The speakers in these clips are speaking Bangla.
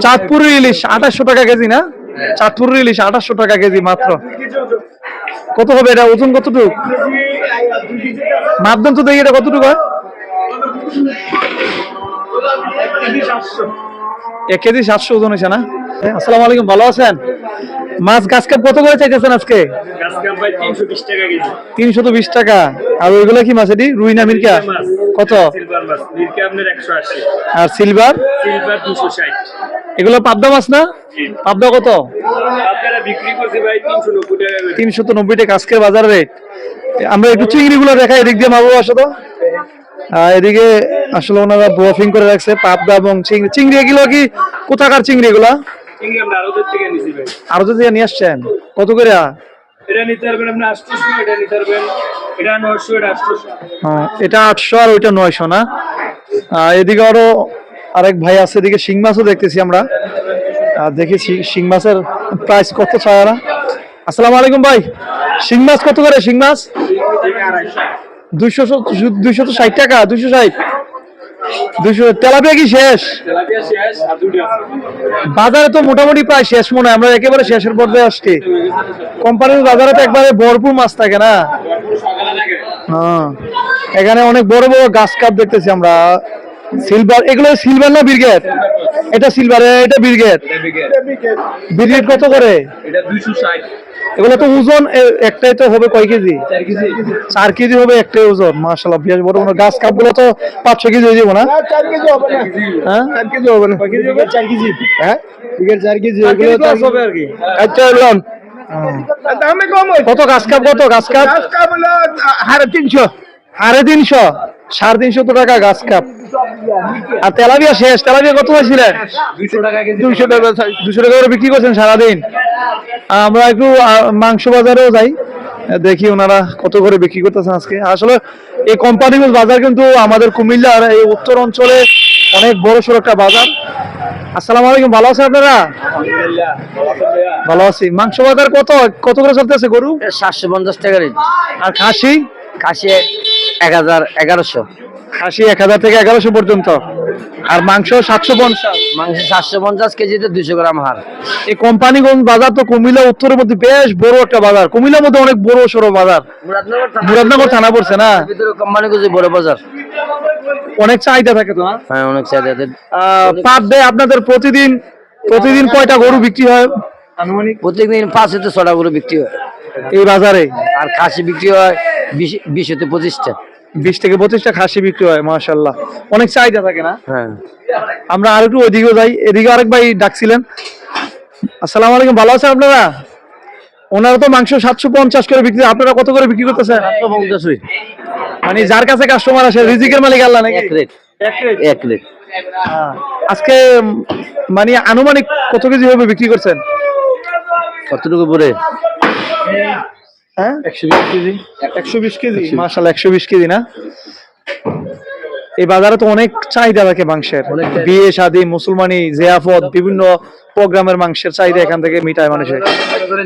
চাঁদপুরের ইলিশ 2800 টাকা কেজি না? চাঁদপুরের ইলিশ 2800 টাকা কেজি মাত্র। কত হবে এটা, ওজন কতটুকু? মাপদান তো দেখি এটা কতটুকু হয়। 1 কেজি 700 ওজন হয়েছে না? আসসালামু আলাইকুম, ভালো আছেন? মাছ গাছ কাপ কত করে চাইতেছেন আজকে? 320 টাকা। আর ওইগুলো কি মাছ? এটি রুই না মিরকা? কত? আর সিলভার 260। এগুলো পাবদা মাছ না? পাবদা কত? বিক্রি করছি ভাই 390 টাকা করে। 390 টাকা আজকের বাজার রেট। আমরা একটু চিংড়িগুলো দেখাই, এদিক দিয়ে মারবো আসো তো। এদিকে আসলে ওনারা ব্রফিং করে রাখছে পাবদা এবং চিংড়ি। চিংড়ি এগুলো কি কোথাকার চিংড়ি এগুলা? চিংড়ি আমরা আরো থেকে নিছি ভাই। আরো যদি নিয়ে আসছেন কত করে? এটা নিতে পারবেন আপনি 800, এটা নিতে পারবেন এটা 900, এটা 800। এটা 800 আর ওইটা 900 না? এদিকে আরো আরেক ভাই আছে, এদিকে শিং মাছও দেখতেছি আমরা। দেখেছি শিং মাছের প্রাইস কত চায় না। আসসালামু আলাইকুম ভাই, শিং মাছ কত করে? শিং মাছ 260 টাকা। 260। তেলাপিয়া কি শেষ? তেলাপিয়া শেষ আর দুটো আছে। বাজারে তো মোটামুটি প্রায় শেষ মনে হয়, আমরা একেবারে শেষের পর্যায়ে আসছি। কোম্পানির বাজারে তো একবারে ভরপুর মাছ থাকে না? সকালে লাগে। হ্যাঁ, এখানে অনেক বড় বড় গাছ কাপ দেখতেছি আমরা। সিলভার, এগুলো সিলভার না বিরগেট? এটা সিলভার, এটা বিরগেট। বিরগেট কত করে? এটা 260। এগুলো তো ওজন একটাই তো হবে কয় কেজি? 4 কেজি। 4 কেজি হবে একটাই ওজন। মাশাআল্লাহ, বেশ বড় বড় গাছ কাপ গুলো তো 500 কেজি হয়ে যাবে না? 4 কেজি হবে না। হ্যাঁ 4 কেজি হবে না। কয় কেজি হবে? 4 কেজি। হ্যাঁ বিঘের 4 কেজি। 4 কেজি এগুলো প্লাস হবে আর কি। আচ্ছা লন। দামে কম হয়। কত গাছ কাপ? কত গাছ কাপ? আজকে বলো 350। 350। 350 টাকা গাছ কাপ। আর তেলাপিয়া শেষ। তেলাপিয়া কত হয়েছিলেন? 200 টাকা কেজি। 200 টাকা। 200 টাকা করে বিক্রি করছেন সারাদিন। আমরা একটু মাংস বাজারেও যাই, দেখি ওনারা কত করে বিক্রি করতেছেন আজকে। আসলে এই কোম্পানিগঞ্জ বাজার কিন্তু আমাদের কুমিল্লার এই উত্তর অঞ্চলে অনেক বড় সড়ো একটা বাজার। আসসালামু আলাইকুম, ভালো আছেন আপনারা? আলহামদুলিল্লাহ ভালো আছেন ভাইয়া। ভালো আছি। মাংস বাজার কত কত করে চলতেছে গরু? 750 টাকা রেট। আর খাসি? কাশি 1000, 1100। খাসি 1000 থেকে 1100 পর্যন্ত। আর মাংস 750। মাংস 750 কেজিতে 200 গ্রাম হার। এই কোম্পানিগঞ্জ বাজার তো কুমিল্লা উত্তরের মধ্যে বেশ বড় একটা বাজার। কুমিল্লার মধ্যে অনেক বড় সড়ো বাজার। মুরাদনগর থানা পড়ছে না? ভিতরে কোম্পানিগঞ্জ বড় বাজার। অনেক চাহিদা থাকে তো না? হ্যাঁ অনেক চাহিদা। পার ডে আপনাদের প্রতিদিন কয়টা গরু বিক্রি হয় আনুমানিক? প্রত্যেকদিন 5 থেকে 6টা করে বিক্রি হয়। এই বাজারে? আর খাসি বিক্রি হয় 20 থেকে 25টা। 20 থেকে 25টা খাসি বিক্রি হয়। মাশাআল্লাহ, অনেক চাহিদা থাকে না? হ্যাঁ। আমরা আর একটু ওইদিকেও যাই। এদিকে আরেক ভাই ডাকছিলেন। আসসালামু আলাইকুম, ভালো আছেন আপনারা? ওনারা তো মাংস 750 করে বিক্রি, আপনারা কত করে বিক্রি করতেছেন? 750। মানে যার কাছে কাস্টমার আসে রিজিকের মালিক আল্লাহ নাকি? এক রেট। এক রেট। এক রেট। আজকে মানে আনুমানিক কত কেজি হবে বিক্রি করছেন? কতটুকু পরে? হ্যাঁ 120 কেজি। 120 কেজি, মাশাআল্লাহ 120 কেজি না? এই বাজারে তো অনেক চাহিদা থাকে মাংসের। বিয়ে শাদী, মুসলমানি, জিয়াফত, বিভিন্ন প্রোগ্রামের মাংসের চাহিদা এখান থেকে মিটায় মানুষের।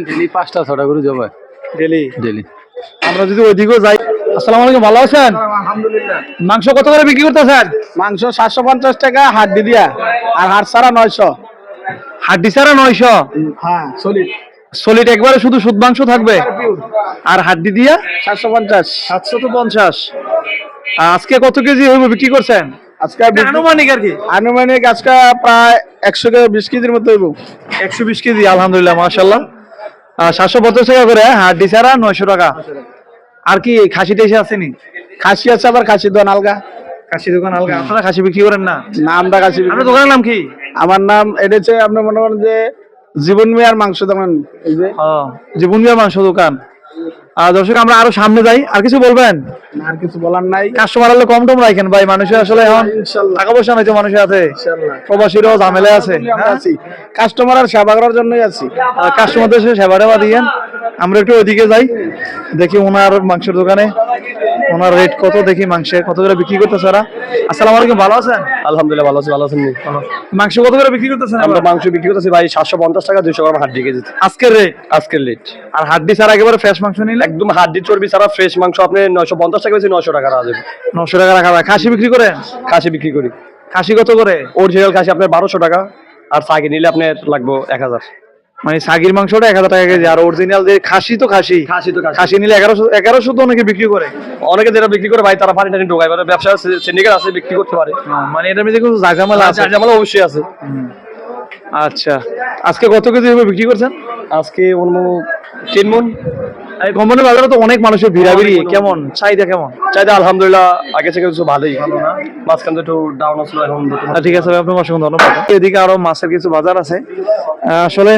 ডেলি 5টা 6টা করে জবাই। ডেলি। ডেলি। আমরা যদি ওইদিকেও যাই। আসসালামু আলাইকুম, ভালো আছেন? আলহামদুলিল্লাহ। মাংস কত করে বিক্রি করতেছেন? মাংস 750 টাকা হাড্ডি দিয়া, আর হাড় ছাড়া 900। হাড্ডি ছাড়া 900। হ্যাঁ সলিড। সলিড একবারে শুধু সুদ মাংস থাকবে? আর হাড্ডি দিয়া 750। 750। আজকে কত কেজি হইব বিক্রি করছেন? আজকে আনুমানিক আর কি? আনুমানিক আজকে প্রায় 120 কেজির মতো হইব। 120 কেজি, আলহামদুলিল্লাহ মাশাআল্লাহ। 750 টাকা করে, হাড্ডি ছাড়া 900 টাকা। আর কি খাসি টাসি আসেনি? খাসি আছে, আবার খাসি দোকান আলগা। খাসি দোকান আলগা। আপনারা খাসি বিক্রি করেন না? না আমরা খাসি আপনার দোকানের নাম কি? আমার নাম এটা হচ্ছে আপনার মনে করেন যে জীবন মিয়ার মাংস দোকান। এই যে জীবন মিয়ার মাংস দোকান। দর্শক আমরা আরো সামনে যাই। আর কিছু বলবেন? আর কিছু বলার নাই। কাস্টমার হলে কম টম রাখেন ভাই, মানুষের আসলে এখন ইনশাআল্লাহ। টাকা পয়সা নাই তো মানুষের আছে। ইনশাআল্লাহ। প্রবাসীরাও ঝামেলা আছে। আমরা আছি কাস্টমার আর সেবা করার জন্যই আছি। কাস্টমারদের সাথে সেবা টেবা দিয়েন। আমরা একটু ওইদিকে যাই, দেখি ওনার মাংসের দোকানে ওনার রেট কত, দেখি মাংসের কত করে বিক্রি করতেছে ওরা। আসসালামু আলাইকুম, ভালো আছেন? আলহামদুলিল্লাহ ভালো আছি। ভালো আছেন? মাংস কত করে বিক্রি করতেছেন? আমরা মাংস বিক্রি করতেছি ভাই 750 টাকা 200 গ্রাম হাড্ডি কেজি। আজকের রেট? আজকের রেট। আর হাড্ডি ছাড়া একেবারে ফ্রেশ মাংস নিলে? একদম হাড্ডি চর্বি ছাড়া ফ্রেশ মাংস আপনি 950 টাকা বেশি 900 টাকা রাখা যাবে। 900 টাকা রাখা যায়। খাসি বিক্রি করেন? খাসি বিক্রি করি। খাসি কত করে? অরিজিনাল খাসি আপনার 1200 টাকা। আর সাগি নিলে আপনার লাগবে 1000। মানে সাগির মাংসটা 1000 টাকা কেজি, আর অরিজিনাল যে খাসি তো খাসি, খাসি নিলে 1100 তো অনেকে বিক্রি করে। অনেকে যেটা বিক্রি করে ভাই তারা পানি টানি ঢোকায়, মানে ব্যবসা সিন্ডিকেট আছে, বিক্রি করতে পারে। মানে এটার মধ্যে কোনো জায়গামালা আছে? জামালা অবশ্যই আছে। আচ্ছা, আজকে কত কেজি বিক্রি করছেন? আজকে 3 মণ। এই কোম্পানির বাজারে তো অনেক মানুষের ভিড়াভিড়ি, কেমন চাহিদা কেমন? চাইতে আলহামদুলিল্লাহ আগে থেকে কিছু ভালোই, মাঝখান তো একটু ডাউন আসলো, এখন ঠিক আছে ভাই, আপনার অসংখ্য ধন্যবাদ। এদিকে আরো মাছের কিছু বাজার আছে। আসলে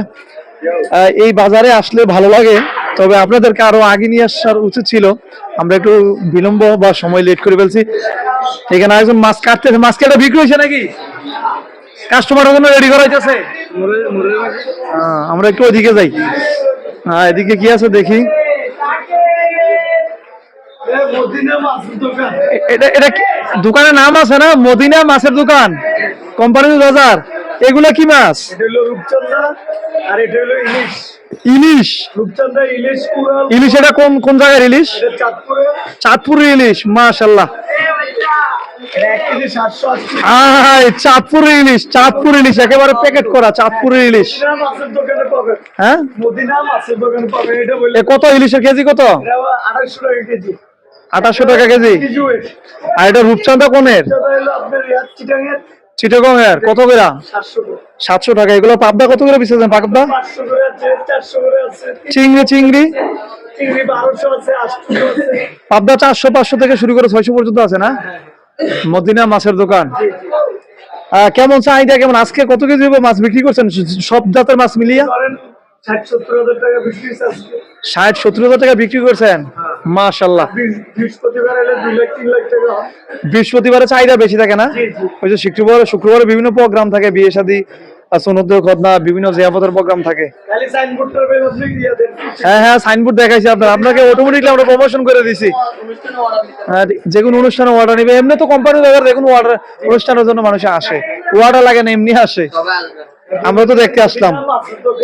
এই বাজারে আসলে ভালো লাগে, তবে আপনাদেরকে আরো আগে নিয়ে আসার উচিত ছিল, আমরা একটু বিলম্ব বা সময় লেট করে ফেলছি। এখানে একজন মাছ কাটতেছে, মাছ কেটে বিক্রি হয়েছে নাকি? কাস্টমারের জন্য রেডি করা হইতেছে। আমরা একটু ওইদিকে যাই। এদিকে কি আছে দেখি। এটা এটা দোকানের নাম আছে না, মদিনা মাছের দোকান, কোম্পানির বাজার। এগুলা কি মাছ? আর এটা হলো ইলিশ। ইলিশ? রূপচাঁদা ইলিশ, কুড়াল। ইলিশ এটা কোন কোন জায়গার ইলিশ? চাঁদপুরে। চাঁদপুরের ইলিশ, মাশাআল্লাহ। 1 কেজি 780। চাঁদপুরের ইলিশ, চাঁদপুর ইলিশ একেবারে প্যাকেট করা চাঁদপুরের ইলিশ। মদিনা মাছের দোকানে পাবেন। হ্যাঁ, মদিনা মাছের দোকানে পাবেন। এটা বলে কত ইলিশের কেজি কত? 2800 টাকা কেজি। 2800 টাকা কেজি। KG wait. আর এটা রূপচাঁদা কোনের? এটা হলো আপনার চিটাঙের। চিটাগং এর কত করে? 700 টাকা। 700 টাকা। এগুলো পাবদা কত করে বেচেছেন? পাবদা 500 করে আছে, 400 করে আছে। চিংড়ি, চিংড়ি চিংড়ি 1200 আছে, 800 আছে। পাবদা 400 500 থেকে শুরু করে 600 পর্যন্ত আছে না? মদিনা মাছের দোকান। কেমন চাহিদা কেমন? আজকে কত কেজি মাছ বিক্রি করছেন সব জাতের মাছ মিলিয়ে? ধরেন 60-70 হাজার টাকা বিক্রি হচ্ছে আজকে। 60-70 হাজার টাকা বিক্রি করছেন, মাশাআল্লাহ। বৃহস্পতিবার এলে 2 লাখ 3 লাখ টাকা হয়। বৃহস্পতিবারে চাহিদা বেশি থাকে না? ওই যে শুক্রবারে বিভিন্ন প্রোগ্রাম থাকে, বিয়ে শাদী, সনদ খতনা, বিভিন্ন জিয়াফতের প্রোগ্রাম থাকে। খালি সাইনবোর্ডটা বের আপনি দিয়ে দেন। হ্যাঁ, সাইনবোর্ড দেখাইছি আপনাকে অটোমেটিকলি আমরা প্রমোশন করে দিছি। যে কোনো অনুষ্ঠানে অর্ডার নিবে, এমনি তো কোম্পানির ব্যাপার, দেখুন অর্ডার অনুষ্ঠানের জন্য মানুষ আসে, অর্ডার লাগে না, এমনি আসে। আমরা তো দেখতে আসলাম,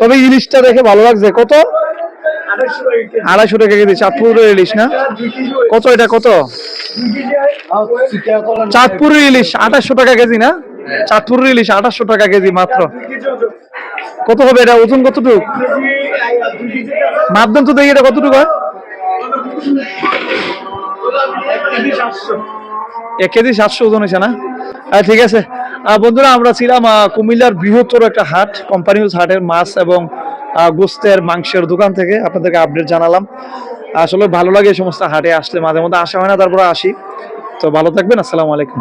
তবে ইলিশটা দেখে ভালো লাগছে। কত? 250 টাকা কেজি চাঁদপুরের ইলিশ না? কত এটা কত? চাঁদপুরের ইলিশ 2800 টাকা কেজি না? চাঁদপুরের ইলিশ 2800 টাকা কেজি মাত্র। কত হবে এটা ওজন? কতটুকু মাধ্যম তো দেখি, এটা কতটুকু হয়? 1 কেজি 700 ওজন হয়েছে না? ঠিক আছে বন্ধুরা, আমরা ছিলাম কুমিল্লার বৃহত্তর একটা হাট, কোম্পানি হাটের মাছ এবং গোস্তের মাংসের দোকান থেকে আপনাদেরকে আপডেট জানালাম। আসলে ভালো লাগে এই সমস্ত হাটে আসলে, মাঝে মধ্যে আসা হয় না, তারপরে আসি। তো ভালো থাকবেন, আসসালামু আলাইকুম।